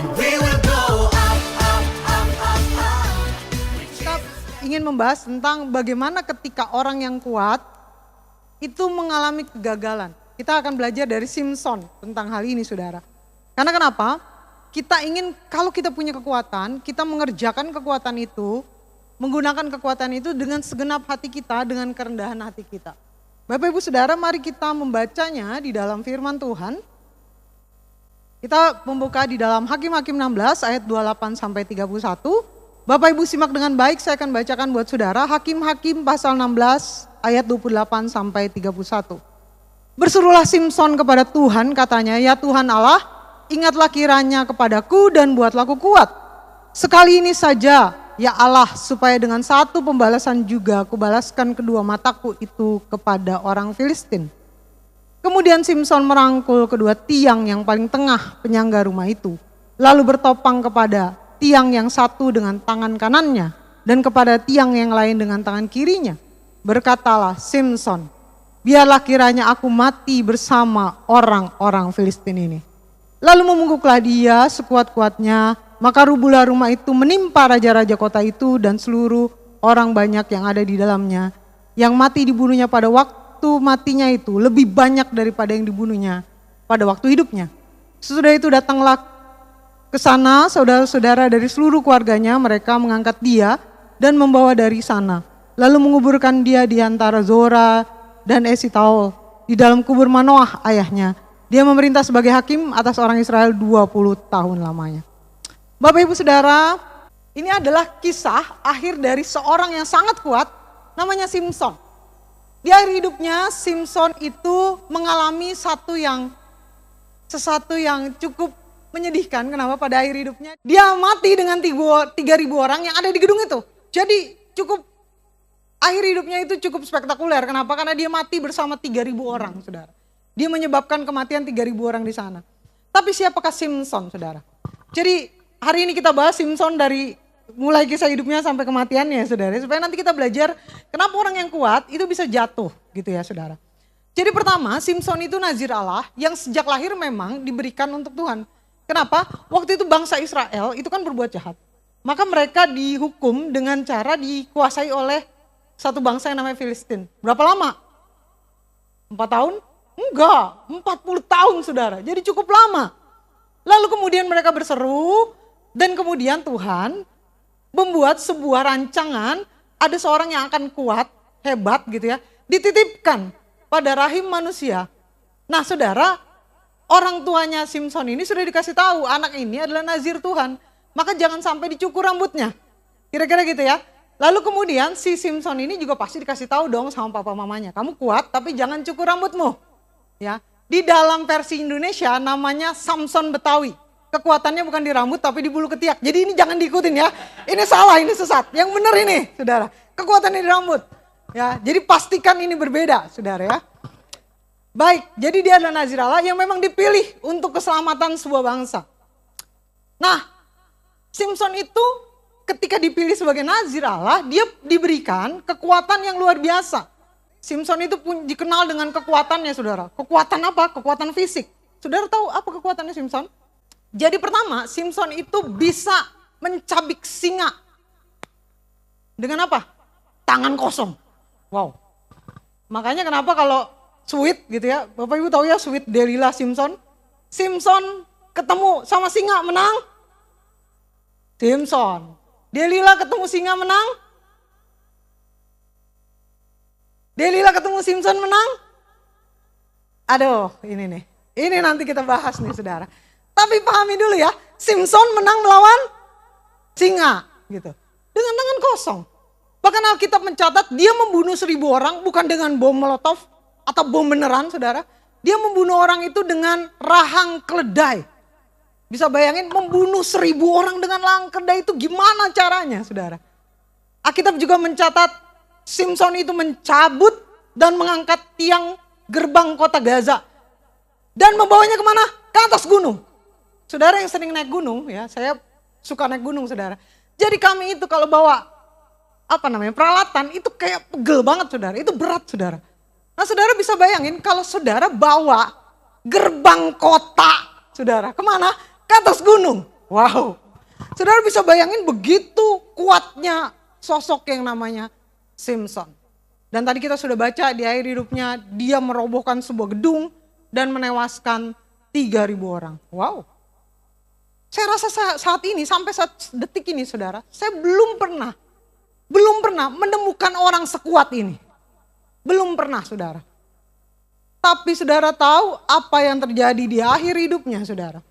and we will go up, up, up, up, up. Kita ingin membahas tentang bagaimana ketika orang yang kuat itu mengalami kegagalan. Kita akan belajar dari Simpson tentang hal ini, saudara. Karena kenapa? Kita ingin kalau kita punya kekuatan, kita mengerjakan kekuatan itu, menggunakan kekuatan itu dengan segenap hati kita, dengan kerendahan hati kita. Bapak Ibu Saudara, mari kita membacanya di dalam firman Tuhan. Kita membuka di dalam Hakim-Hakim 16 ayat 28 sampai 31. Bapak Ibu simak dengan baik, saya akan bacakan buat saudara. Hakim-Hakim pasal 16 ayat 28 sampai 31. Berserulah Simpson kepada Tuhan, katanya, ya Tuhan Allah, ingatlah kiranya kepadaku dan buatlah aku kuat. Sekali ini saja, ya Allah, supaya dengan satu pembalasan juga kubalaskan kedua mataku itu kepada orang Filistin. Kemudian Simpson merangkul kedua tiang yang paling tengah penyangga rumah itu, lalu bertopang kepada tiang yang satu dengan tangan kanannya dan kepada tiang yang lain dengan tangan kirinya. Berkatalah Simpson, biarlah kiranya aku mati bersama orang-orang Filistin ini. Lalu memungkuklah dia sekuat-kuatnya, maka rubuhlah rumah itu menimpa raja-raja kota itu dan seluruh orang banyak yang ada di dalamnya. Yang mati dibunuhnya pada waktu matinya itu lebih banyak daripada yang dibunuhnya pada waktu hidupnya. Sesudah itu datanglah ke sana saudara-saudara dari seluruh keluarganya, mereka mengangkat dia dan membawa dari sana. Lalu menguburkan dia di antara Zora dan Esitaol di dalam kubur Manoah ayahnya. Dia memerintah sebagai hakim atas orang Israel 20 tahun lamanya. Bapak Ibu Saudara, ini adalah kisah akhir dari seorang yang sangat kuat, namanya Simpson. Di akhir hidupnya, Simpson itu mengalami sesuatu yang cukup menyedihkan. Kenapa? Pada akhir hidupnya, dia mati dengan 3.000 orang yang ada di gedung itu. Jadi akhir hidupnya itu cukup spektakuler. Kenapa? Karena dia mati bersama 3.000 orang, saudara. Dia menyebabkan kematian 3.000 orang di sana. Tapi siapakah Simpson, saudara? Jadi hari ini kita bahas Simpson dari mulai kisah hidupnya sampai kematiannya, saudara. Supaya nanti kita belajar kenapa orang yang kuat itu bisa jatuh gitu ya, saudara. Jadi pertama, Simpson itu nazir Allah yang sejak lahir memang diberikan untuk Tuhan. Kenapa? Waktu itu bangsa Israel itu kan berbuat jahat. Maka mereka dihukum dengan cara dikuasai oleh satu bangsa yang namanya Filistin. Berapa lama? 4 tahun? Enggak, 40 tahun saudara, jadi cukup lama. Lalu kemudian mereka berseru dan kemudian Tuhan membuat sebuah rancangan, ada seorang yang akan kuat, hebat gitu ya, dititipkan pada rahim manusia. Nah saudara, orang tuanya Simpson ini sudah dikasih tahu anak ini adalah nazir Tuhan, maka jangan sampai dicukur rambutnya. Kira-kira gitu ya. Lalu kemudian si Simpson ini juga pasti dikasih tahu dong sama papa mamanya, kamu kuat tapi jangan cukur rambutmu. Ya, di dalam versi Indonesia namanya Samson Betawi. Kekuatannya bukan di rambut tapi di bulu ketiak. Jadi ini jangan diikutin ya. Ini salah, ini sesat. Yang benar ini, saudara. Kekuatannya di rambut. Ya, jadi pastikan ini berbeda, saudara ya. Baik, jadi dia adalah nazir Allah yang memang dipilih untuk keselamatan sebuah bangsa. Nah, Simpson itu ketika dipilih sebagai nazir Allah, dia diberikan kekuatan yang luar biasa. Simpson itu pun dikenal dengan kekuatannya, saudara. Kekuatan apa? Kekuatan fisik. Saudara tahu apa kekuatannya Simpson? Jadi pertama, Simpson itu bisa mencabik singa. Dengan apa? Tangan kosong. Wow. Makanya kenapa kalau Sweet gitu ya, Bapak Ibu tahu ya Sweet Delilah Simpson? Simpson ketemu sama singa menang? Simpson. Delilah ketemu singa menang? Delilah ketemu Simpson menang? Aduh, ini nih. Ini nanti kita bahas nih, saudara. Tapi pahami dulu ya, Simpson menang melawan singa gitu. Dengan tangan kosong. Bahkan Alkitab mencatat dia membunuh 1.000 orang bukan dengan bom molotov atau bom beneran, saudara. Dia membunuh orang itu dengan rahang keledai. Bisa bayangin membunuh 1.000 orang dengan rahang keledai itu gimana caranya, saudara? Alkitab juga mencatat Simpson itu mencabut dan mengangkat tiang gerbang kota Gaza. Dan membawanya kemana? Ke atas gunung. Saudara yang sering naik gunung ya, saya suka naik gunung saudara. Jadi kami itu kalau bawa peralatan itu kayak pegel banget saudara, itu berat saudara. Nah saudara bisa bayangin kalau saudara bawa gerbang kota saudara, kemana? Ke atas gunung. Wow. Saudara bisa bayangin begitu kuatnya sosok yang namanya Simpson. Dan tadi kita sudah baca di akhir hidupnya dia merobohkan sebuah gedung dan menewaskan 3.000 orang. Wow. Saya rasa saat ini, sampai saat detik ini saudara, saya belum pernah menemukan orang sekuat ini. Belum pernah saudara. Tapi saudara tahu apa yang terjadi di akhir hidupnya saudara.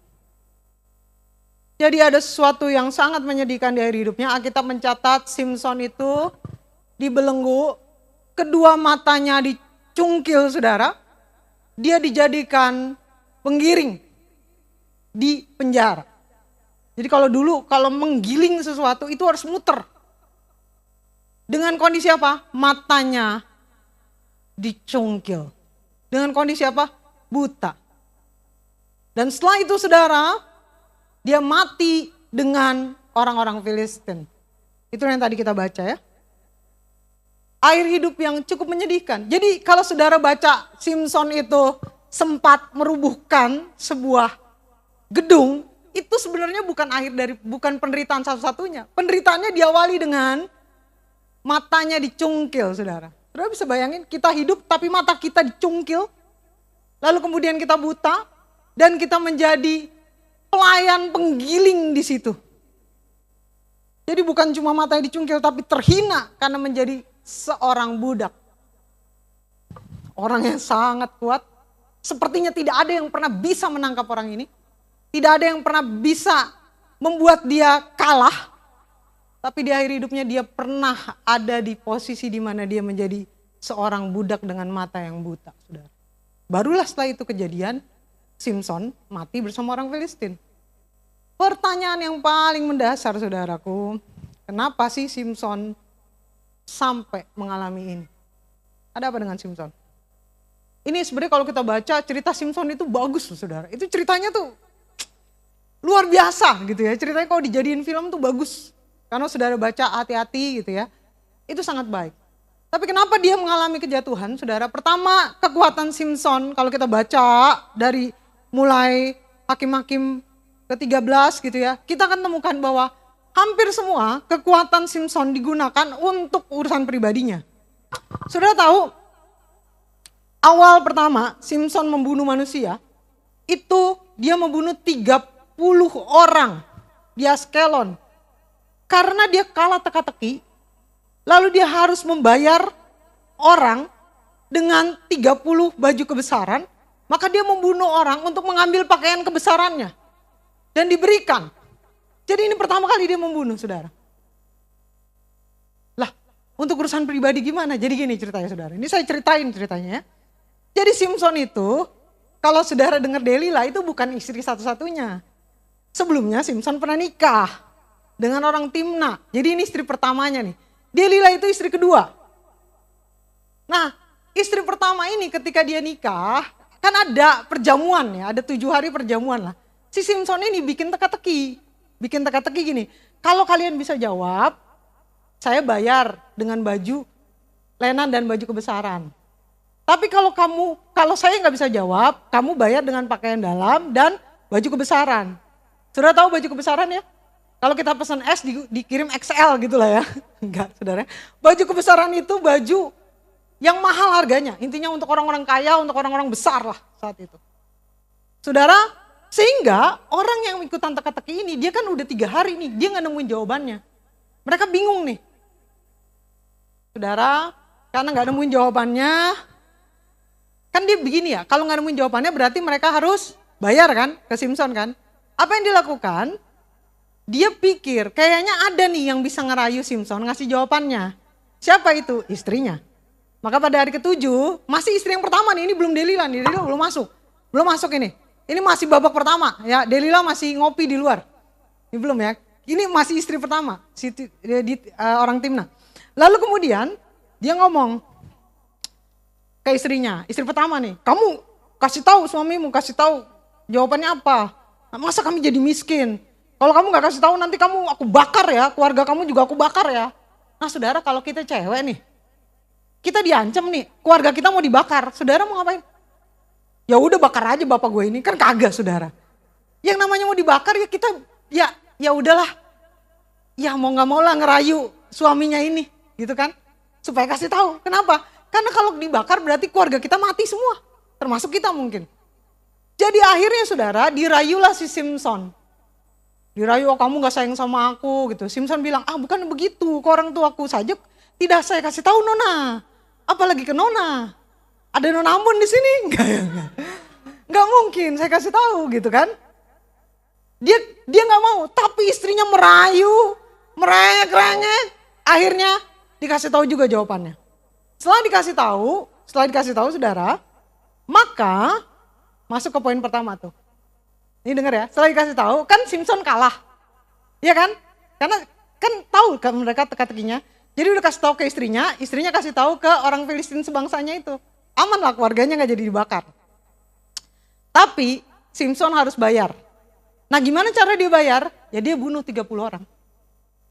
Jadi ada sesuatu yang sangat menyedihkan di akhir hidupnya. Alkitab mencatat Simpson itu dibelenggu, kedua matanya dicungkil saudara. Dia dijadikan penggiring di penjara. Jadi kalau menggiling sesuatu itu harus muter. Dengan kondisi apa? Matanya dicungkil. Dengan kondisi apa? Buta. Dan setelah itu saudara, dia mati dengan orang-orang Filistin. Itu yang tadi kita baca ya. Akhir hidup yang cukup menyedihkan. Jadi kalau saudara baca Simpson itu sempat merubuhkan sebuah gedung, itu sebenarnya bukan penderitaan satu-satunya. Penderitaannya diawali dengan matanya dicungkil, saudara. Saudara bisa bayangin kita hidup tapi mata kita dicungkil, lalu kemudian kita buta dan kita menjadi pelayan penggiling di situ. Jadi bukan cuma matanya dicungkil tapi terhina karena menjadi seorang budak. Orang yang sangat kuat, sepertinya tidak ada yang pernah bisa menangkap orang ini. Tidak ada yang pernah bisa membuat dia kalah. Tapi di akhir hidupnya dia pernah ada di posisi di mana dia menjadi seorang budak dengan mata yang buta, saudara. Barulah setelah itu kejadian, Simpson mati bersama orang Filistin. Pertanyaan yang paling mendasar saudaraku, kenapa sih Simpson sampai mengalami ini? Ada apa dengan Simpson? Ini sebenarnya kalau kita baca cerita Simpson itu bagus loh saudara. Itu ceritanya tuh luar biasa gitu ya. Ceritanya kalau dijadiin film tuh bagus. Karena saudara baca hati-hati gitu ya. Itu sangat baik. Tapi kenapa dia mengalami kejatuhan saudara? Pertama kekuatan Simpson kalau kita baca dari mulai Hakim-Hakim ke-13 gitu ya. Kita akan temukan bahwa hampir semua kekuatan Simpson digunakan untuk urusan pribadinya. Saudara tahu awal pertama Simpson membunuh manusia. Itu dia membunuh 30 orang di Askelon. Karena dia kalah teka-teki, lalu dia harus membayar orang dengan 30 baju kebesaran, maka dia membunuh orang untuk mengambil pakaian kebesarannya. Dan diberikan. Jadi ini pertama kali dia membunuh saudara. Lah, untuk urusan pribadi gimana? Jadi gini ceritanya saudara, ini saya ceritain ceritanya ya. Jadi Simpson itu, kalau saudara dengar Delila itu bukan istri satu-satunya. Sebelumnya Simpson pernah nikah dengan orang Timna. Jadi ini istri pertamanya nih. Delila itu istri kedua. Nah, istri pertama ini ketika dia nikah, kan ada perjamuan ya, ada 7 hari perjamuan lah. Si Simpson ini bikin teka-teki gini, kalau kalian bisa jawab, saya bayar dengan baju lenan dan baju kebesaran. Tapi kalau saya nggak bisa jawab, kamu bayar dengan pakaian dalam dan baju kebesaran. Saudara tahu baju kebesaran ya? Kalau kita pesan S dikirim XL gitu lah ya. Enggak saudara. Baju kebesaran itu baju yang mahal harganya. Intinya untuk orang-orang kaya, untuk orang-orang besar lah saat itu. Saudara, sehingga orang yang ikutan teka-teki ini, dia kan udah 3 hari nih, dia gak nemuin jawabannya. Mereka bingung nih. Saudara, karena gak nemuin jawabannya, kan dia begini ya, kalau gak nemuin jawabannya berarti mereka harus bayar kan ke Simpson kan. Apa yang dilakukan? Dia pikir kayaknya ada nih yang bisa ngerayu Simpson ngasih jawabannya. Siapa itu? Istrinya. Maka pada hari ke-7, masih istri yang pertama nih, ini belum Delila nih, Delila belum masuk. Belum masuk ini. Ini masih babak pertama ya, Delila masih ngopi di luar. Ini belum ya. Ini masih istri pertama, orang Timna. Lalu kemudian dia ngomong ke istrinya, istri pertama nih, kamu kasih tahu suamimu, kasih tahu jawabannya apa. Masa kami jadi miskin? Kalau kamu gak kasih tahu nanti aku bakar ya, keluarga kamu juga aku bakar ya. Nah saudara, kalau kita cewek nih, kita diancam nih, keluarga kita mau dibakar, saudara mau ngapain? Ya udah bakar aja bapak gue ini, kan kagak saudara. Yang namanya mau dibakar ya kita ya udahlah, ya mau nggak mau lah ngerayu suaminya ini, gitu kan? Supaya kasih tahu. Kenapa? Karena kalau dibakar berarti keluarga kita mati semua, termasuk kita mungkin. Jadi akhirnya saudara, dirayulah si Simpson. Dirayu, oh kamu gak sayang sama aku gitu. Simpson bilang, bukan begitu, ke orang tuaku saja tidak saya kasih tahu Nona. Apalagi ke Nona. Ada Nona Ambon di sini? Enggak mungkin saya kasih tahu gitu kan. Dia gak mau, tapi istrinya merayu, merengek-rengek. Akhirnya dikasih tahu juga jawabannya. Setelah dikasih tahu saudara, maka masuk ke poin pertama tuh. Ini dengar ya, setelah dikasih tahu kan Simpson kalah. Iya kan? Karena kan tahu kan mereka teka-tekinya. Jadi udah kasih tahu ke istrinya kasih tahu ke orang Filistin sebangsanya itu. Aman lah keluarganya gak jadi dibakar. Tapi Simpson harus bayar. Nah gimana cara dia bayar? Ya dia bunuh 30 orang.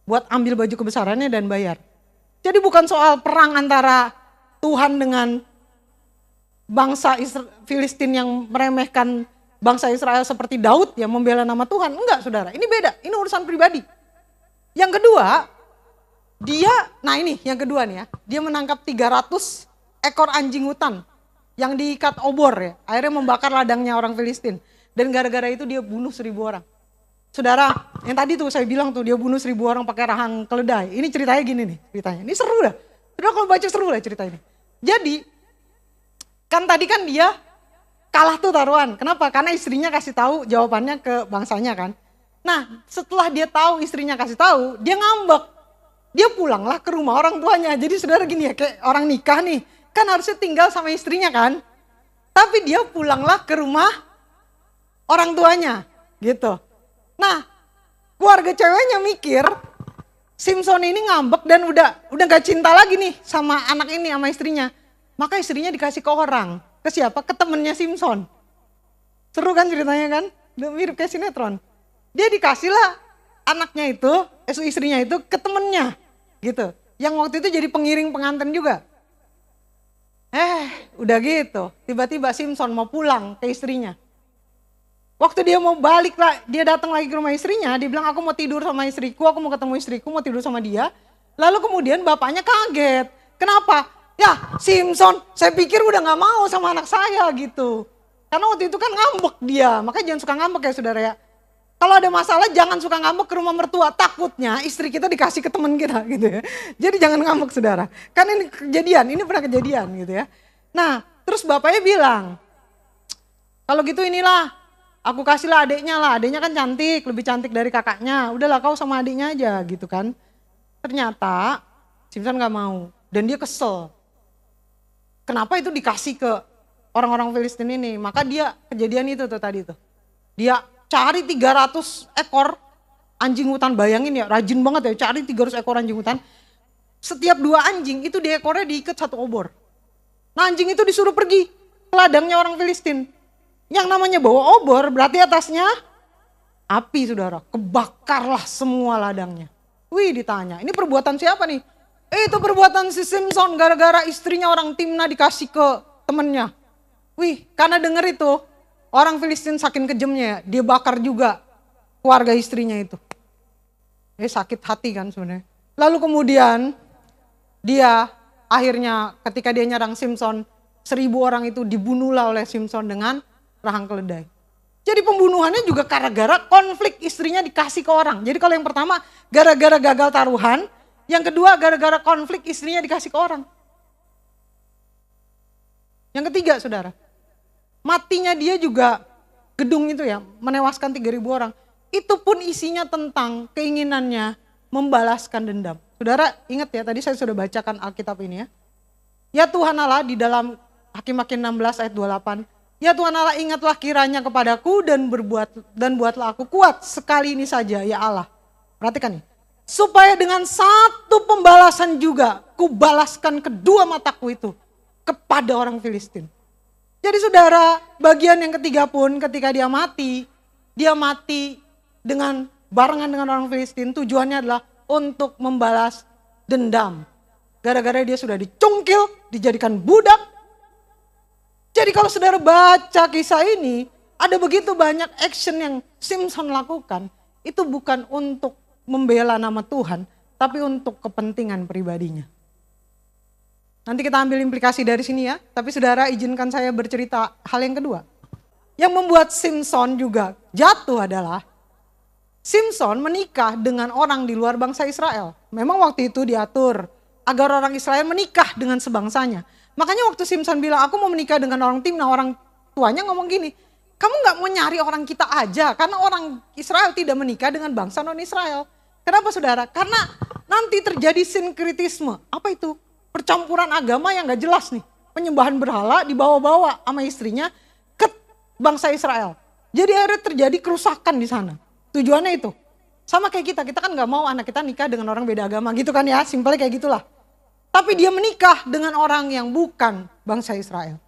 Buat ambil baju kebesarannya dan bayar. Jadi bukan soal perang antara Tuhan dengan bangsa Filistin yang meremehkan bangsa Israel seperti Daud yang membela nama Tuhan. Enggak saudara, ini beda, ini urusan pribadi. Yang kedua, yang kedua nih ya, dia menangkap 300 ekor anjing hutan yang diikat obor ya, akhirnya membakar ladangnya orang Filistin. Dan gara-gara itu dia bunuh 1000 orang. Saudara, yang tadi tuh saya bilang tuh dia bunuh 1000 orang pakai rahang keledai. Ini ceritanya gini nih, ceritanya. Ini seru dah. Saudara kalau baca seru lah cerita ini. Jadi, kan tadi kan dia kalah tuh taruhan. Kenapa? Karena istrinya kasih tahu jawabannya ke bangsanya kan. Nah, setelah dia tahu istrinya kasih tahu, dia ngambek. Dia pulanglah ke rumah orang tuanya. Jadi saudara gini ya, kayak orang nikah nih. Kan harusnya tinggal sama istrinya kan. Tapi dia pulanglah ke rumah orang tuanya gitu. Nah, keluarga ceweknya mikir Simpson ini ngambek dan udah gak cinta lagi nih sama anak ini, sama istrinya. Maka istrinya dikasih ke orang. Ke siapa? Ke temennya Simpson. Seru kan ceritanya kan? Mirip kayak sinetron. Dia dikasihlah anaknya itu, istrinya itu ke temennya gitu. Yang waktu itu jadi pengiring pengantin juga. Udah gitu. Tiba-tiba Simpson mau pulang ke istrinya. Waktu dia mau balik lah, dia datang lagi ke rumah istrinya, dia bilang aku mau tidur sama istriku, aku mau ketemu istriku, mau tidur sama dia. Lalu kemudian bapaknya kaget. Kenapa? Ya Simpson, saya pikir udah gak mau sama anak saya gitu. Karena waktu itu kan ngambek dia, makanya jangan suka ngambek ya saudara ya. Kalau ada masalah jangan suka ngambek ke rumah mertua, takutnya istri kita dikasih ke teman kita gitu ya. Jadi jangan ngambek saudara, kan ini kejadian, ini pernah kejadian gitu ya. Nah terus bapaknya bilang, kalau gitu inilah, aku kasihlah adiknya kan cantik, lebih cantik dari kakaknya. Udahlah kau sama adiknya aja gitu kan. Ternyata Simpson gak mau dan dia kesel. Kenapa itu dikasih ke orang-orang Filistin ini? Maka dia kejadian itu tuh tadi tuh. Dia cari 300 ekor anjing hutan, bayangin ya rajin banget ya cari 300 ekor anjing hutan. Setiap 2 anjing itu di ekornya diikat 1 obor. Nah anjing itu disuruh pergi ke ladangnya orang Filistin. Yang namanya bawa obor berarti atasnya api saudara. Kebakarlah semua ladangnya. Wih ditanya, ini perbuatan siapa nih? Itu perbuatan si Simpson gara-gara istrinya orang Timna dikasih ke temennya. Wih karena denger itu orang Filistin saking kejamnya dia bakar juga keluarga istrinya itu. Sakit hati kan sebenarnya. Lalu kemudian dia akhirnya ketika dia nyerang Simpson 1000 orang itu dibunuhlah oleh Simpson dengan rahang keledai. Jadi pembunuhannya juga gara-gara konflik istrinya dikasih ke orang. Jadi kalau yang pertama gara-gara gagal taruhan, yang kedua gara-gara konflik istrinya dikasih ke orang. Yang ketiga saudara, matinya dia juga gedung itu ya, menewaskan 3000 orang. Itu pun isinya tentang keinginannya membalaskan dendam. Saudara ingat ya, tadi saya sudah bacakan Alkitab ini ya. Ya Tuhan Allah di dalam Hakim-Hakim 16 ayat 28. Ya Tuhan Allah ingatlah kiranya kepadaku dan buatlah aku kuat sekali ini saja ya Allah. Perhatikan nih. Supaya dengan satu pembalasan juga kubalaskan kedua mataku itu kepada orang Filistin. Jadi saudara, bagian yang ketiga pun ketika dia mati dengan barengan dengan orang Filistin, tujuannya adalah untuk membalas dendam. Gara-gara dia sudah dicungkil, dijadikan budak. Jadi kalau saudara baca kisah ini, ada begitu banyak action yang Simpson lakukan. itu bukan untuk membela nama Tuhan, tapi untuk kepentingan pribadinya. Nanti kita ambil implikasi dari sini ya, tapi saudara izinkan saya bercerita hal yang kedua. Yang membuat Simson juga jatuh adalah Simson menikah dengan orang di luar bangsa Israel. Memang waktu itu diatur agar orang Israel menikah dengan sebangsanya. Makanya waktu Simson bilang, aku mau menikah dengan orang Timna, orang tuanya ngomong gini, kamu gak mau nyari orang kita aja, karena orang Israel tidak menikah dengan bangsa non-Israel. Kenapa saudara? Karena nanti terjadi sinkritisme. Apa itu? Percampuran agama yang gak jelas nih. Penyembahan berhala dibawa-bawa sama istrinya ke bangsa Israel. Jadi akhirnya terjadi kerusakan di sana. Tujuannya itu. Sama kayak kita kan gak mau anak kita nikah dengan orang beda agama gitu kan ya, simpelnya kayak gitulah. Tapi dia menikah dengan orang yang bukan bangsa Israel.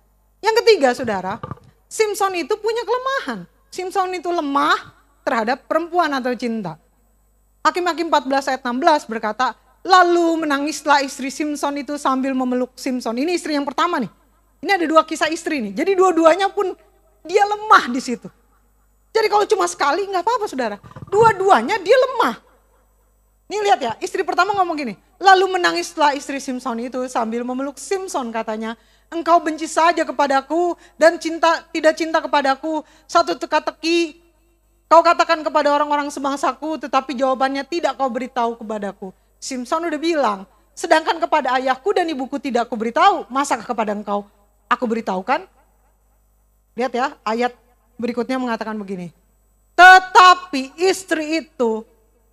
Yang ketiga saudara, Simson itu punya kelemahan. Simson itu lemah terhadap perempuan atau cinta. Hakim-Hakim 14 ayat 16 berkata, lalu menangislah istri Simson itu sambil memeluk Simson. Ini istri yang pertama nih. Ini ada dua kisah istri nih. Jadi dua-duanya pun dia lemah di situ. Jadi kalau cuma sekali nggak apa-apa saudara. Dua-duanya dia lemah. Nih lihat ya, istri pertama ngomong gini. Lalu menangislah istri Simson itu sambil memeluk Simson katanya. Engkau benci saja kepadaku dan tidak cinta kepadaku. Satu teka-teki kau katakan kepada orang-orang sebangsaku, tetapi jawabannya tidak kau beritahu kepadaku. Simson udah bilang, sedangkan kepada ayahku dan ibuku tidak aku beritahu, masa kepada engkau aku beritahukan? Lihat ya, ayat berikutnya mengatakan begini. Tetapi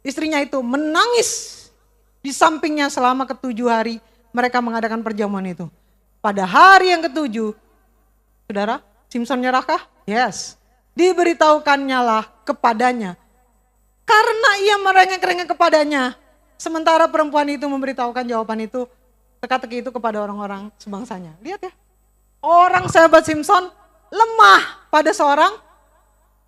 istrinya itu menangis di sampingnya selama ke-7 hari mereka mengadakan perjamuan itu. Pada hari yang ke-7, saudara, Simson nyerahkah? Yes. Diberitahukannya lah kepadanya. Karena ia merengek-rengek kepadanya. Sementara perempuan itu memberitahukan jawaban itu, teka-teki itu kepada orang-orang sebangsanya. Lihat ya, orang sahabat Simson lemah pada seorang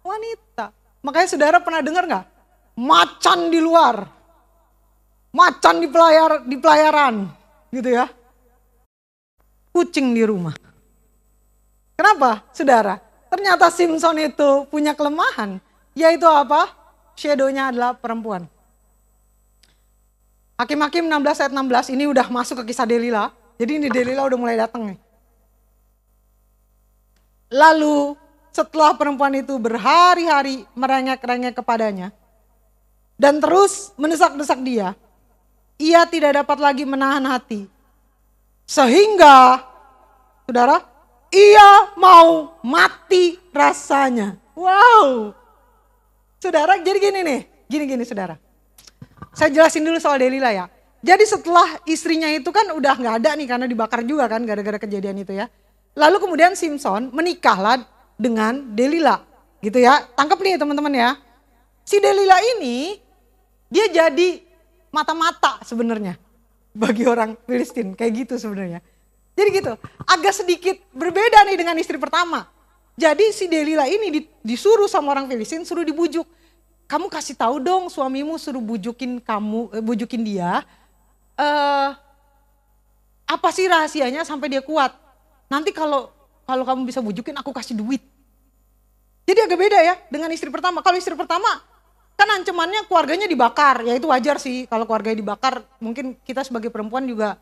wanita. Makanya saudara pernah dengar gak? Macan di luar. Macan di pelayaran. Gitu ya. Kucing di rumah. Kenapa saudara? Ternyata Simson itu punya kelemahan. Yaitu apa? Shadow-nya adalah perempuan. Hakim-Hakim 16 ayat 16 ini udah masuk ke kisah Delila. Jadi ini Delila udah mulai datang nih. Lalu setelah perempuan itu berhari-hari merengek-rengek kepadanya. Dan terus mendesak-desak dia. Ia tidak dapat lagi menahan hati. Sehingga, saudara, ia mau mati rasanya. Wow. Saudara, jadi gini nih. Gini saudara. Saya jelasin dulu soal Delila ya. Jadi setelah istrinya itu kan udah gak ada nih karena dibakar juga kan gara-gara kejadian itu ya. Lalu kemudian Simson menikahlah dengan Delila. Gitu ya. Tangkap nih teman-teman ya. Si Delila ini dia jadi mata-mata sebenarnya bagi orang Filistin. Kayak gitu sebenarnya. Jadi gitu. Agak sedikit berbeda nih dengan istri pertama. Jadi si Delila ini disuruh sama orang Filistin, suruh dibujuk. Kamu kasih tahu dong suamimu suruh bujukin dia. Apa sih rahasianya sampai dia kuat? Nanti kalau kamu bisa bujukin aku kasih duit. Jadi agak beda ya dengan istri pertama. Kalau istri pertama kan ancamannya keluarganya dibakar. Ya itu wajar sih kalau keluarganya dibakar. Mungkin kita sebagai perempuan juga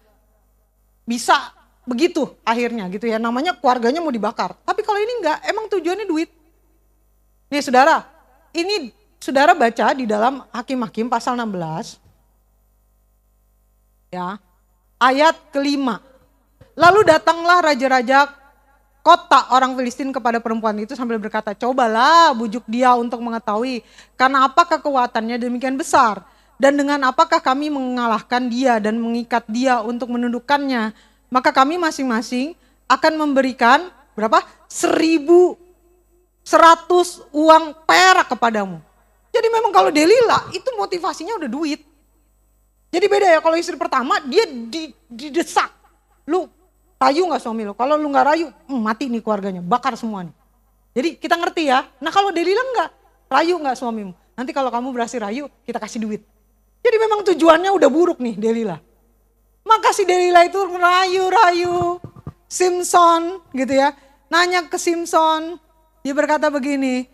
bisa begitu akhirnya gitu ya. Namanya keluarganya mau dibakar. Tapi kalau ini enggak, emang tujuannya duit. Nih saudara, ini saudara baca di dalam Hakim-Hakim pasal 16. Ya, ayat ke-5. Lalu datanglah raja-raja kota orang Filistin kepada perempuan itu sambil berkata, cobalah bujuk dia untuk mengetahui karena apakah kekuatannya demikian besar. Dan dengan apakah kami mengalahkan dia dan mengikat dia untuk menundukkannya. Maka kami masing-masing akan memberikan berapa? 1.100 uang perak kepadamu. Jadi memang kalau Delila itu motivasinya udah duit. Jadi beda ya kalau istri pertama dia didesak. Lu rayu gak suami lu? Kalau lu gak rayu mati nih keluarganya, bakar semua nih. Jadi kita ngerti ya. Nah kalau Delila enggak, rayu gak suamimu? Nanti kalau kamu berhasil rayu kita kasih duit. Jadi memang tujuannya udah buruk nih Delila. Maka si Delila itu rayu-rayu Simson gitu ya. Nanya ke Simson, dia berkata begini,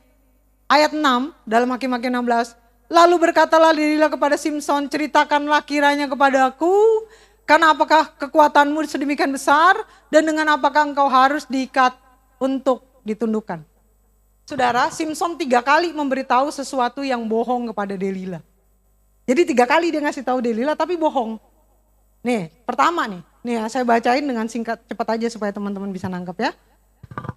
ayat 6 dalam Hakim-Hakim 16. Lalu berkatalah Delila kepada Simson, ceritakanlah kiranya kepadaku, karena apakah kekuatanmu sedemikian besar, dan dengan apakah engkau harus diikat untuk ditundukkan. Saudara, Simson 3 kali memberitahu sesuatu yang bohong kepada Delila. Jadi 3 kali dia ngasih tahu Delila tapi bohong. Nih, pertama nih saya bacain dengan singkat cepat aja supaya teman-teman bisa nangkep ya.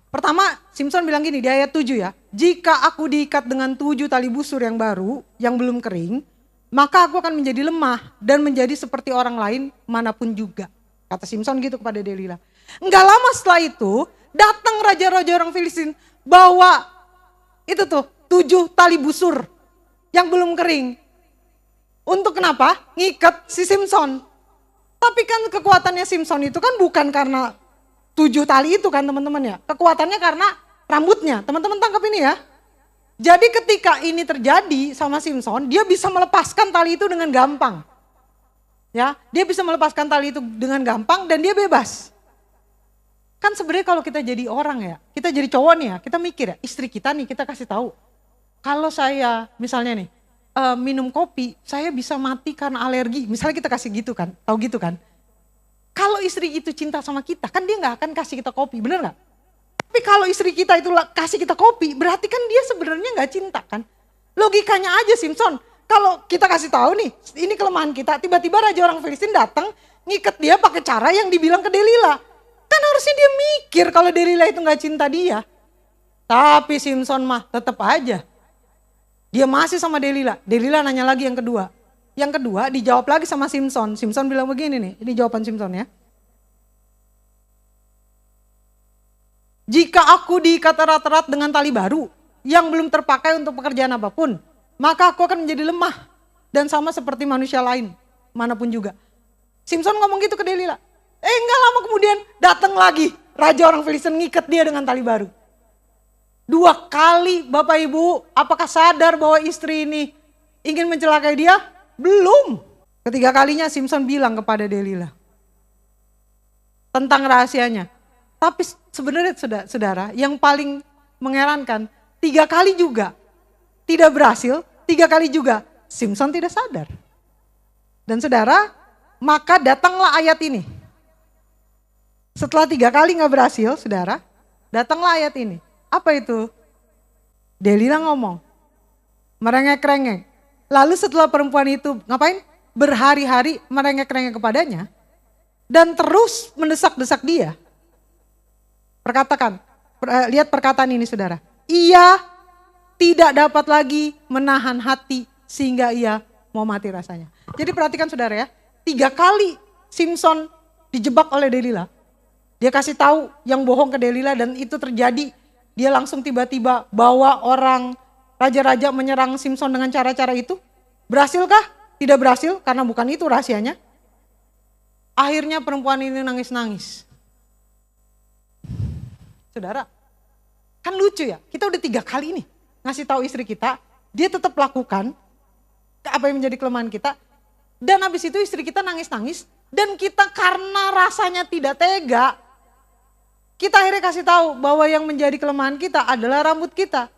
Pertama, Simson bilang gini di ayat 7 ya. Jika aku diikat dengan 7 tali busur yang baru, yang belum kering, maka aku akan menjadi lemah dan menjadi seperti orang lain manapun juga. Kata Simson gitu kepada Delila. Enggak lama setelah itu, datang raja-raja orang Filistin bawa itu tuh 7 tali busur yang belum kering. Untuk kenapa? Ngikat si Simson. Tapi kan kekuatannya Simson itu kan bukan karena 7 tali itu kan teman-teman ya. Kekuatannya karena rambutnya. Teman-teman tangkap ini ya. Jadi ketika ini terjadi sama Simson, dia bisa melepaskan tali itu dengan gampang. Ya, dia bisa melepaskan tali itu dengan gampang dan dia bebas. Kan sebenarnya kalau kita jadi orang ya, kita jadi cowok nih ya, kita mikir ya, istri kita nih kita kasih tahu. Kalau saya misalnya nih, minum kopi, saya bisa mati karena alergi. Misalnya kita kasih gitu kan, tahu gitu kan. Kalau istri itu cinta sama kita, kan dia gak akan kasih kita kopi, bener gak? Tapi kalau istri kita itu kasih kita kopi, berarti kan dia sebenarnya gak cinta kan. Logikanya aja Simson, kalau kita kasih tahu nih, ini kelemahan kita, tiba-tiba raja orang Filistin datang, ngikat dia pakai cara yang dibilang ke Delila. Kan harusnya dia mikir kalau Delila itu gak cinta dia. Tapi Simson mah tetap aja. Dia masih sama Delila. Delila nanya lagi yang kedua. Yang kedua dijawab lagi sama Simson. Simson bilang begini nih, ini jawaban Simson ya. Jika aku diikat erat-erat dengan tali baru yang belum terpakai untuk pekerjaan apapun, maka aku akan menjadi lemah dan sama seperti manusia lain, manapun juga. Simson ngomong gitu ke Delila. Enggak lama kemudian datang lagi raja orang Filistin ngikat dia dengan tali baru. 2 kali Bapak Ibu, apakah sadar bahwa istri ini ingin mencelakai dia? Belum. Ketiga kalinya Simson bilang kepada Delila tentang rahasianya. Tapi sebenarnya saudara, yang paling mengherankan, 3 kali juga tidak berhasil, 3 kali juga Simson tidak sadar. Dan saudara, maka datanglah ayat ini. Setelah 3 kali gak berhasil, saudara, datanglah ayat ini. Apa itu? Delila ngomong, merengek-rengek. Lalu setelah perempuan itu ngapain? Berhari-hari merengek-rengek kepadanya. Dan terus mendesak-desak dia. Lihat perkataan ini saudara. Ia tidak dapat lagi menahan hati sehingga ia mau mati rasanya. Jadi perhatikan saudara ya. 3 kali Simson dijebak oleh Delila. Dia kasih tahu yang bohong ke Delila dan itu terjadi. Dia langsung tiba-tiba bawa orang raja-raja menyerang Simson dengan cara-cara itu. Berhasilkah? Tidak berhasil karena bukan itu rahasianya. Akhirnya perempuan ini nangis-nangis. Saudara, kan lucu ya. Kita udah 3 kali nih ngasih tahu istri kita. Dia tetap lakukan apa yang menjadi kelemahan kita. Dan habis itu istri kita nangis-nangis. Dan kita karena rasanya tidak tega, kita akhirnya kasih tahu bahwa yang menjadi kelemahan kita adalah rambut kita.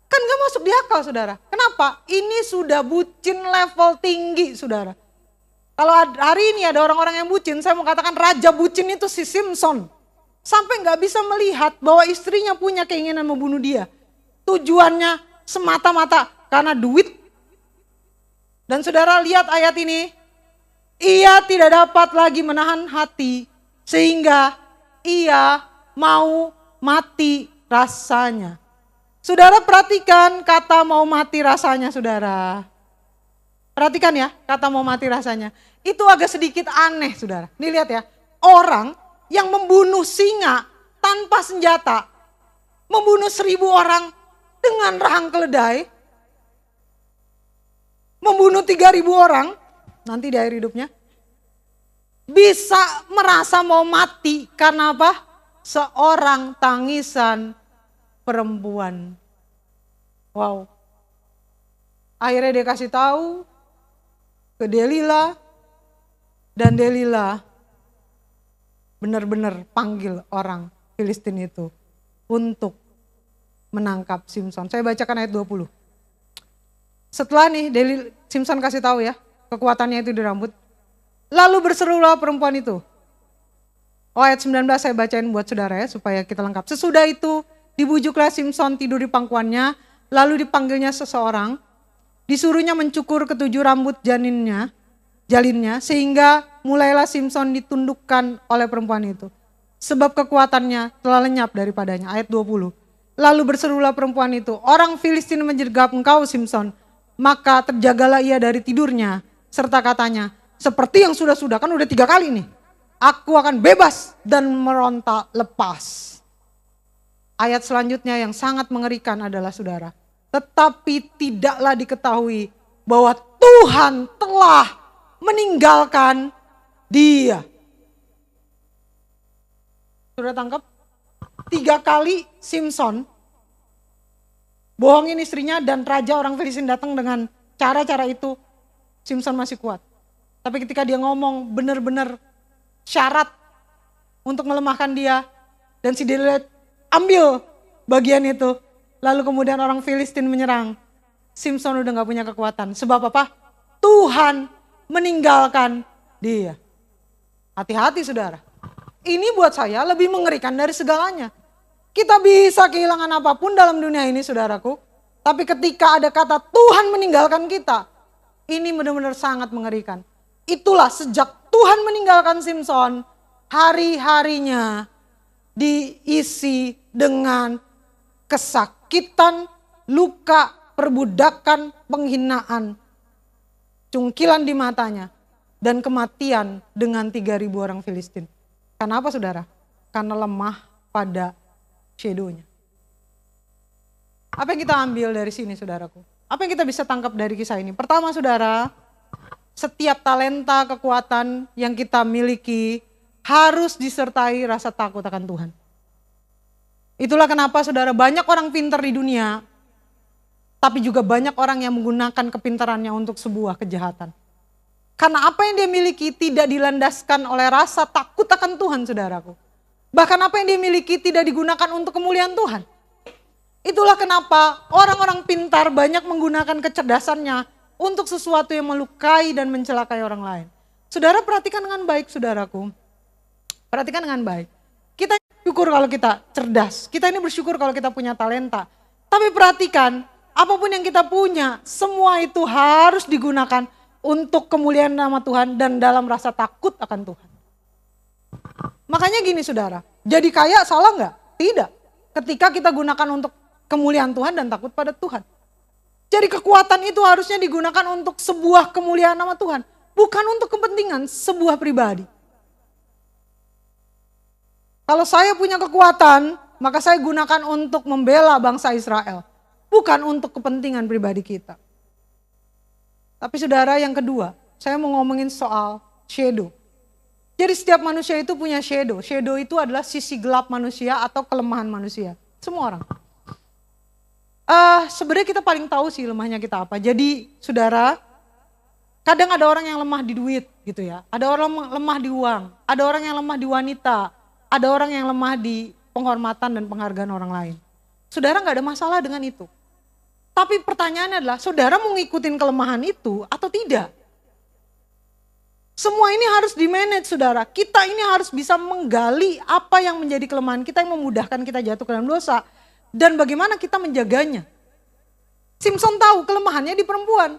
Kan gak masuk di akal saudara. Kenapa? Ini sudah bucin level tinggi saudara. Kalau hari ini ada orang-orang yang bucin, saya mau katakan raja bucin itu si Simson. Sampai gak bisa melihat bahwa istrinya punya keinginan membunuh dia. Tujuannya semata-mata karena duit. Dan saudara lihat ayat ini. Ia tidak dapat lagi menahan hati sehingga ia mau mati rasanya. Saudara perhatikan kata mau mati rasanya saudara. Perhatikan ya kata mau mati rasanya. Itu agak sedikit aneh saudara. Nih lihat ya. Orang yang membunuh singa tanpa senjata. Membunuh 1000 orang dengan rahang keledai. Membunuh 3000 orang nanti di akhir hidupnya. Bisa merasa mau mati karena apa? Seorang tangisan perempuan. Wow. Akhirnya dia kasih tahu ke Delila. Dan Delila benar-benar panggil orang Filistin itu untuk menangkap Simson. Saya bacakan ayat 20. Setelah nih Simpson kasih tahu ya, kekuatannya itu di rambut. Lalu berserulah perempuan itu. Oh, ayat 19 saya bacain buat saudara ya, supaya kita lengkap. Sesudah itu, dibujuklah Simpson tidur di pangkuannya, lalu dipanggilnya seseorang, disuruhnya mencukur ketujuh rambut jalinnya, sehingga mulailah Simpson ditundukkan oleh perempuan itu. Sebab kekuatannya telah lenyap daripadanya. Ayat 20. Lalu berserulah perempuan itu, orang Filistin menjergap engkau Simpson. Maka terjagalah ia dari tidurnya, serta katanya, seperti yang sudah-sudah, kan udah 3 kali nih. Aku akan bebas dan meronta lepas. Ayat selanjutnya yang sangat mengerikan adalah saudara. Tetapi tidaklah diketahui bahwa Tuhan telah meninggalkan dia. Sudah tangkap? 3 kali Simpson bohongin istrinya dan raja orang Filistin datang dengan cara-cara itu. Simpson masih kuat. Tapi ketika dia ngomong benar-benar syarat untuk melemahkan dia, dan si Delilah ambil bagian itu, lalu kemudian orang Filistin menyerang. Simpson udah gak punya kekuatan. Sebab apa? Tuhan meninggalkan dia. Hati-hati saudara. Ini buat saya lebih mengerikan dari segalanya. Kita bisa kehilangan apapun dalam dunia ini saudaraku. Tapi ketika ada kata Tuhan meninggalkan kita, ini benar-benar sangat mengerikan. Itulah sejak Tuhan meninggalkan Simpson, hari-harinya diisi dengan kesakitan, luka, perbudakan, penghinaan, cungkilan di matanya, dan kematian dengan 3.000 orang Filistin. Kenapa saudara? Karena lemah pada shadow-nya. Apa yang kita ambil dari sini saudaraku? Apa yang kita bisa tangkap dari kisah ini? Pertama saudara, setiap talenta kekuatan yang kita miliki harus disertai rasa takut akan Tuhan. Itulah kenapa saudara banyak orang pintar di dunia, tapi juga banyak orang yang menggunakan kepintarannya untuk sebuah kejahatan. Karena apa yang dia miliki tidak dilandaskan oleh rasa takut akan Tuhan saudaraku. Bahkan apa yang dia miliki tidak digunakan untuk kemuliaan Tuhan. Itulah kenapa orang-orang pintar banyak menggunakan kecerdasannya untuk sesuatu yang melukai dan mencelakai orang lain. Saudara perhatikan dengan baik saudaraku. Perhatikan dengan baik. Kita bersyukur kalau kita cerdas. Kita ini bersyukur kalau kita punya talenta. Tapi perhatikan, apapun yang kita punya, semua itu harus digunakan untuk kemuliaan nama Tuhan dan dalam rasa takut akan Tuhan. Makanya gini saudara, jadi kaya salah nggak? Tidak. Ketika kita gunakan untuk kemuliaan Tuhan dan takut pada Tuhan. Jadi kekuatan itu harusnya digunakan untuk sebuah kemuliaan nama Tuhan. Bukan untuk kepentingan sebuah pribadi. Kalau saya punya kekuatan, maka saya gunakan untuk membela bangsa Israel. Bukan untuk kepentingan pribadi kita. Tapi saudara yang kedua, saya mau ngomongin soal shadow. Jadi setiap manusia itu punya shadow. Shadow itu adalah sisi gelap manusia atau kelemahan manusia. Semua orang. Sebenarnya kita paling tahu sih lemahnya kita apa. Jadi saudara, kadang ada orang yang lemah di duit gitu ya. Ada orang lemah di uang. Ada orang yang lemah di wanita. Ada orang yang lemah di penghormatan dan penghargaan orang lain. Saudara gak ada masalah dengan itu. Tapi pertanyaannya adalah, saudara mau ngikutin kelemahan itu atau tidak? Semua ini harus di-manage saudara. Kita ini harus bisa menggali apa yang menjadi kelemahan kita yang memudahkan kita jatuh ke dalam dosa. Dan bagaimana kita menjaganya. Simpson tahu kelemahannya di perempuan.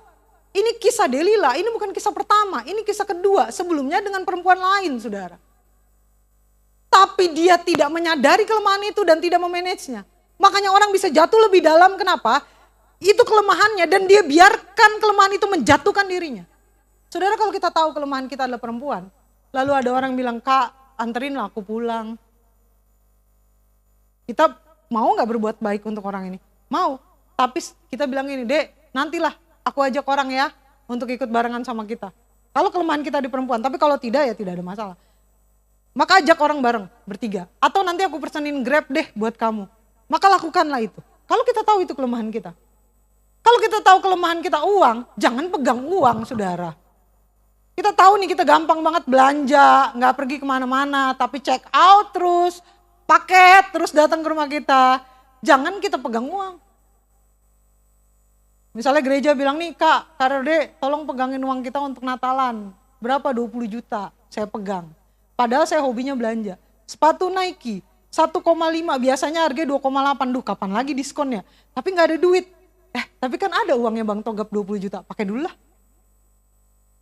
Ini kisah Delilah, ini bukan kisah pertama, ini kisah kedua. Sebelumnya dengan perempuan lain saudara. Tapi dia tidak menyadari kelemahan itu dan tidak memanagenya. Makanya orang bisa jatuh lebih dalam, kenapa? Itu kelemahannya dan dia biarkan kelemahan itu menjatuhkan dirinya. Saudara kalau kita tahu kelemahan kita adalah perempuan, lalu ada orang bilang, Kak anterinlah aku pulang. Kita mau gak berbuat baik untuk orang ini? Mau, tapi kita bilang gini, Dek nantilah aku ajak orang ya untuk ikut barengan sama kita. Kalau kelemahan kita di perempuan, tapi kalau tidak ya tidak ada masalah. Maka ajak orang bareng, bertiga. Atau nanti aku pesenin Grab deh buat kamu. Maka lakukanlah itu. Kalau kita tahu itu kelemahan kita. Kalau kita tahu kelemahan kita uang, jangan pegang uang saudara. Kita tahu nih kita gampang banget belanja, gak pergi kemana-mana, tapi check out terus, paket terus datang ke rumah kita. Jangan kita pegang uang. Misalnya gereja bilang nih, Kak, KRD tolong pegangin uang kita untuk Natalan. Berapa? 20 juta. Saya pegang. Padahal saya hobinya belanja. Sepatu Nike 1,5, biasanya harganya 2,8. Duh, kapan lagi diskonnya? Tapi nggak ada duit. Tapi kan ada uangnya Bang Togap 20 juta. Pakai dulu lah.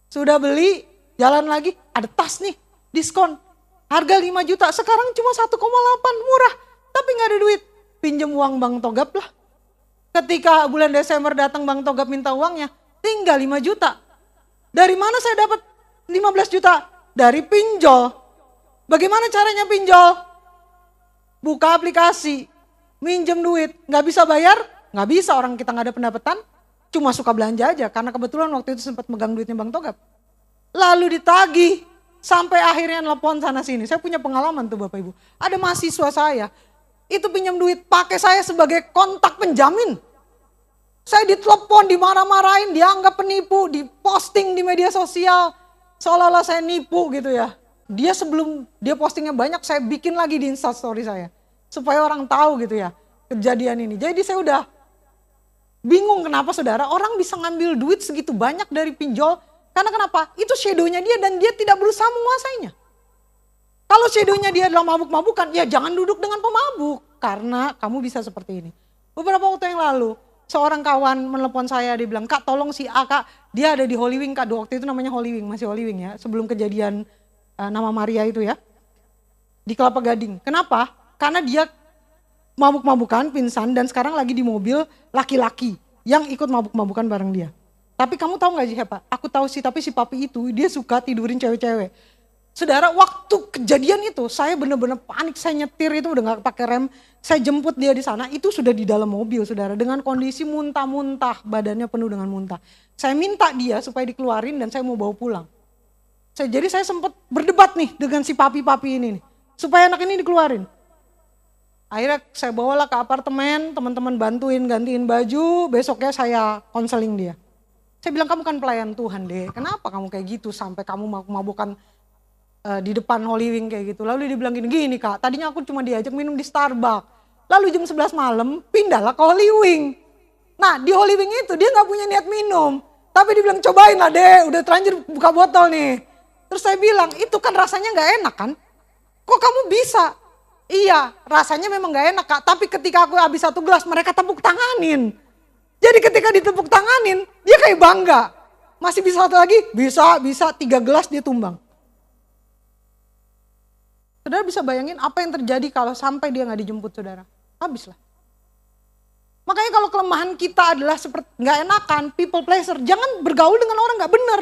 Sudah beli, jalan lagi, ada tas nih, diskon. Harga 5 juta, sekarang cuma 1,8, murah. Tapi nggak ada duit. Pinjem uang Bang Togap lah. Ketika bulan Desember datang Bang Togap minta uangnya, tinggal 5 juta. Dari mana saya dapat 15 juta? Dari pinjol. Bagaimana caranya pinjol? Buka aplikasi, minjem duit, nggak bisa bayar? Nggak bisa, orang kita nggak ada pendapatan, cuma suka belanja aja. Karena kebetulan waktu itu sempat megang duitnya Bang Togap. Lalu ditagih, sampai akhirnya nelpon sana sini. Saya punya pengalaman tuh Bapak Ibu. Ada mahasiswa saya, itu pinjam duit, pakai saya sebagai kontak penjamin. Saya ditelepon, dimarah-marahin, dianggap penipu, diposting di media sosial. Seolah-olah saya nipu gitu ya. Dia sebelum dia postingnya banyak, saya bikin lagi di Instastory saya. Supaya orang tahu gitu ya, kejadian ini. Jadi saya udah bingung kenapa saudara, orang bisa ngambil duit segitu banyak dari pinjol. Karena kenapa? Itu shadow-nya dia dan dia tidak berusaha menguasainya. Kalau shadow-nya dia adalah mabuk-mabukan, ya jangan duduk dengan pemabuk. Karena kamu bisa seperti ini. Beberapa waktu yang lalu, seorang kawan menelpon saya, dia bilang, Kak tolong si A Kak, dia ada di Holy Wing Kak, waktu itu namanya Holy Wing, masih Holy Wing ya, sebelum kejadian nama Maria itu ya, di Kelapa Gading. Kenapa? Karena dia mabuk-mabukan, pingsan, dan sekarang lagi di mobil laki-laki yang ikut mabuk-mabukan bareng dia. Tapi kamu tahu gak sih siapa? Aku tahu sih, tapi si papi itu dia suka tidurin cewek-cewek. Saudara, waktu kejadian itu saya benar-benar panik, saya nyetir itu udah gak pakai rem, saya jemput dia di sana, itu sudah di dalam mobil saudara, dengan kondisi muntah-muntah, badannya penuh dengan muntah. Saya minta dia supaya dikeluarin dan saya mau bawa pulang. Jadi saya sempat berdebat nih dengan si papi-papi ini nih, supaya anak ini dikeluarin. Akhirnya saya bawalah ke apartemen, teman-teman bantuin gantiin baju, besoknya saya konseling dia. Saya bilang, kamu kan pelayan Tuhan deh, kenapa kamu kayak gitu sampai kamu mabuk-mabukan di depan Holy Wing kayak gitu. Lalu dia bilang gini Kak, tadinya aku cuma diajak minum di Starbucks. Lalu jam 11 malam pindahlah ke Holy Wing. Nah di Holy Wing itu dia gak punya niat minum. Tapi dia bilang, cobain lah deh, udah terlanjur buka botol nih. Terus saya bilang, itu kan rasanya gak enak kan? Kok kamu bisa? Iya, rasanya memang gak enak Kak, tapi ketika aku habis 1 gelas mereka tepuk tanganin. Jadi ketika ditepuk tanganin, dia kayak bangga. Masih bisa 1 lagi? Bisa 3 gelas dia tumbang. Saudara bisa bayangin apa yang terjadi kalau sampai dia gak dijemput saudara? Habislah. Makanya kalau kelemahan kita adalah seperti gak enakan, people pleaser, jangan bergaul dengan orang gak bener.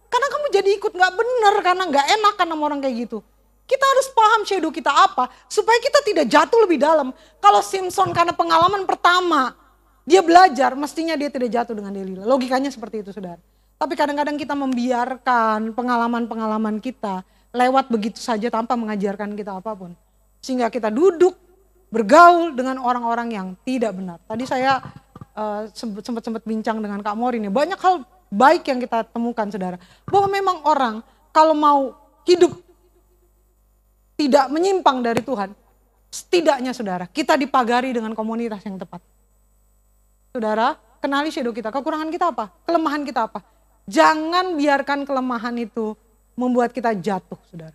Karena kamu jadi ikut gak bener karena gak enakan sama orang kayak gitu. Kita harus paham shadow kita apa, supaya kita tidak jatuh lebih dalam. Kalau Simpson karena pengalaman pertama, dia belajar, mestinya dia tidak jatuh dengan Delila. Logikanya seperti itu saudara. Tapi kadang-kadang kita membiarkan pengalaman-pengalaman kita lewat begitu saja tanpa mengajarkan kita apapun. Sehingga kita duduk, bergaul dengan orang-orang yang tidak benar. Tadi saya sempat bincang dengan Kak Mori nih, banyak hal baik yang kita temukan saudara. Bahwa memang orang kalau mau hidup tidak menyimpang dari Tuhan, setidaknya saudara, kita dipagari dengan komunitas yang tepat. Saudara, kenali shadow kita, kekurangan kita apa, kelemahan kita apa. Jangan biarkan kelemahan itu membuat kita jatuh, saudara.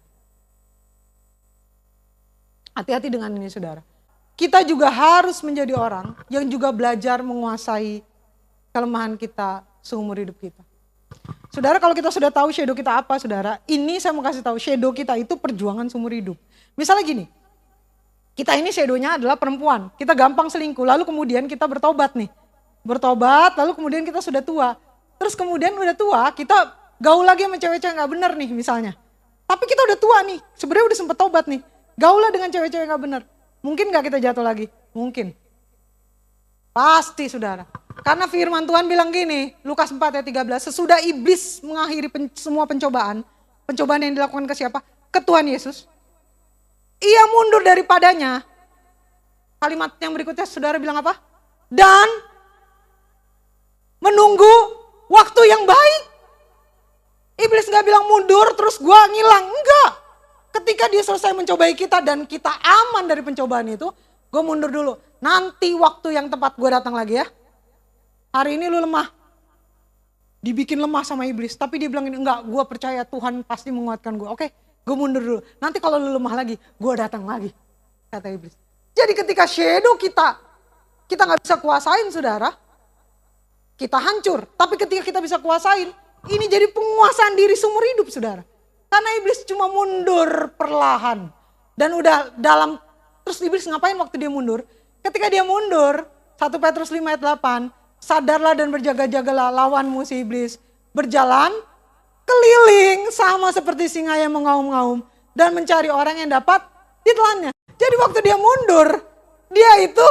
Hati-hati dengan ini, saudara. Kita juga harus menjadi orang yang juga belajar menguasai kelemahan kita seumur hidup kita. Saudara, kalau kita sudah tahu shadow kita apa, saudara, ini saya mau kasih tahu, shadow kita itu perjuangan seumur hidup. Misalnya gini, kita ini shadownya adalah perempuan, kita gampang selingkuh, lalu kemudian kita bertobat nih. Bertobat, lalu kemudian kita sudah tua. Terus kemudian udah tua, kita gaul lagi sama cewek-cewek gak bener nih misalnya. Tapi kita udah tua nih, sebenarnya udah sempet tobat nih. Gaul lah dengan cewek-cewek gak bener. Mungkin gak kita jatuh lagi? Mungkin. Pasti saudara. Karena firman Tuhan bilang gini, Lukas 4 ayat 13, sesudah iblis mengakhiri semua pencobaan yang dilakukan ke siapa? Ke Tuhan Yesus. Ia mundur daripadanya. Kalimat yang berikutnya saudara bilang apa? Dan menunggu waktu yang baik. Iblis gak bilang mundur terus gua ngilang, enggak. Ketika dia selesai mencobai kita dan kita aman dari pencobaan itu, gue mundur dulu. Nanti waktu yang tepat gue datang lagi ya. Hari ini lu lemah. Dibikin lemah sama iblis. Tapi dia bilang, enggak, gue percaya Tuhan pasti menguatkan gue. Oke, gue mundur dulu. Nanti kalau lu lemah lagi, gue datang lagi. Kata iblis. Jadi ketika shadow kita gak bisa kuasain saudara. Kita hancur. Tapi ketika kita bisa kuasain, ini jadi penguasaan diri seumur hidup saudara. Karena iblis cuma mundur perlahan. Dan udah terus iblis ngapain waktu dia mundur? Ketika dia mundur, 1 Petrus 5 ayat 8, sadarlah dan berjaga-jagalah, lawanmu si iblis berjalan keliling sama seperti singa yang mengaum-ngaum dan mencari orang yang dapat ditelannya. Jadi waktu dia mundur, dia itu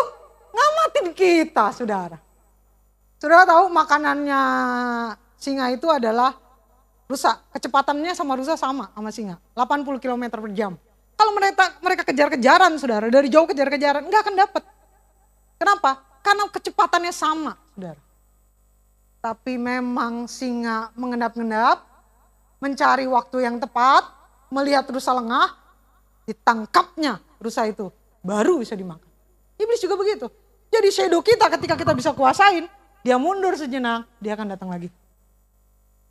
ngamatin kita saudara. Saudara tahu makanannya singa itu adalah rusa. Kecepatannya sama rusa sama singa, 80 km per jam. Kalau mereka kejar-kejaran saudara, dari jauh kejar-kejaran, nggak akan dapat. Kenapa? Karena kecepatannya sama, saudara. Tapi memang singa mengendap-endap, mencari waktu yang tepat, melihat rusa lengah, ditangkapnya rusa itu, baru bisa dimakan. Iblis juga begitu. Jadi shadow kita ketika kita bisa kuasain, dia mundur sejenak, dia akan datang lagi.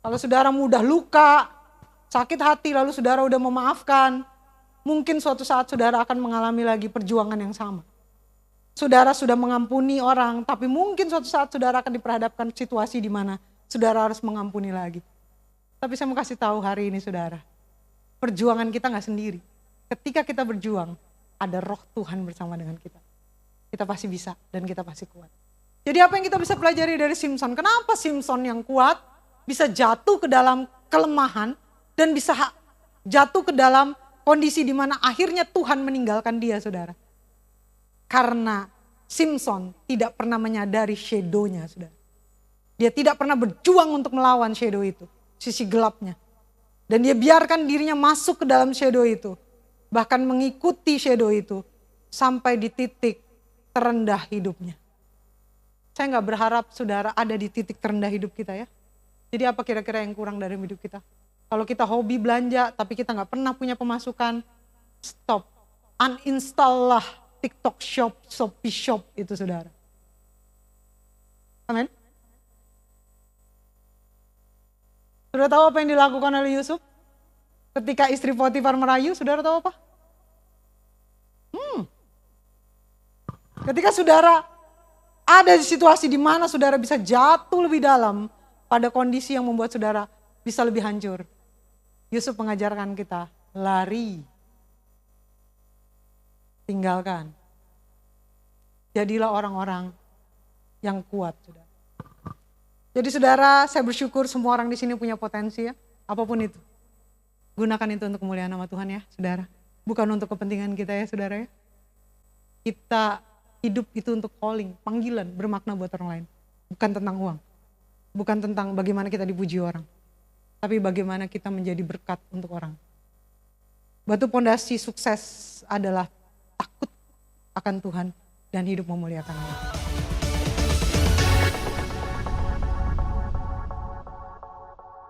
Kalau saudara mudah luka, sakit hati, lalu saudara udah memaafkan, mungkin suatu saat saudara akan mengalami lagi perjuangan yang sama. Saudara sudah mengampuni orang, tapi mungkin suatu saat saudara akan diperhadapkan situasi di mana saudara harus mengampuni lagi. Tapi saya mau kasih tahu hari ini saudara, perjuangan kita gak sendiri. Ketika kita berjuang, ada roh Tuhan bersama dengan kita. Kita pasti bisa dan kita pasti kuat. Jadi apa yang kita bisa pelajari dari Simpson? Kenapa Simpson yang kuat bisa jatuh ke dalam kelemahan dan bisa jatuh ke dalam kondisi di mana akhirnya Tuhan meninggalkan dia saudara. Karena Simpson tidak pernah menyadari shadow-nya, saudara. Dia tidak pernah berjuang untuk melawan shadow itu, sisi gelapnya. Dan dia biarkan dirinya masuk ke dalam shadow itu. Bahkan mengikuti shadow itu sampai di titik terendah hidupnya. Saya gak berharap saudara ada di titik terendah hidup kita ya. Jadi apa kira-kira yang kurang dari hidup kita? Kalau kita hobi belanja tapi kita gak pernah punya pemasukan, stop. Uninstall lah TikTok Shop, Shopee Shop itu saudara. Amin. Saudara tahu apa yang dilakukan oleh Yusuf? Ketika istri Potifar merayu, saudara tahu apa? Ketika saudara ada di situasi di mana saudara bisa jatuh lebih dalam pada kondisi yang membuat saudara bisa lebih hancur. Yusuf mengajarkan kita, lari. Tinggalkan. Jadilah orang-orang yang kuat. Saudara. Jadi saudara, saya bersyukur semua orang di sini punya potensi ya. Apapun itu. Gunakan itu untuk kemuliaan nama Tuhan ya saudara. Bukan untuk kepentingan kita ya saudara ya. Kita hidup itu untuk calling, panggilan, bermakna buat orang lain. Bukan tentang uang. Bukan tentang bagaimana kita dipuji orang. Tapi bagaimana kita menjadi berkat untuk orang. Batu pondasi sukses adalah takut akan Tuhan dan hidup memuliakan Allah.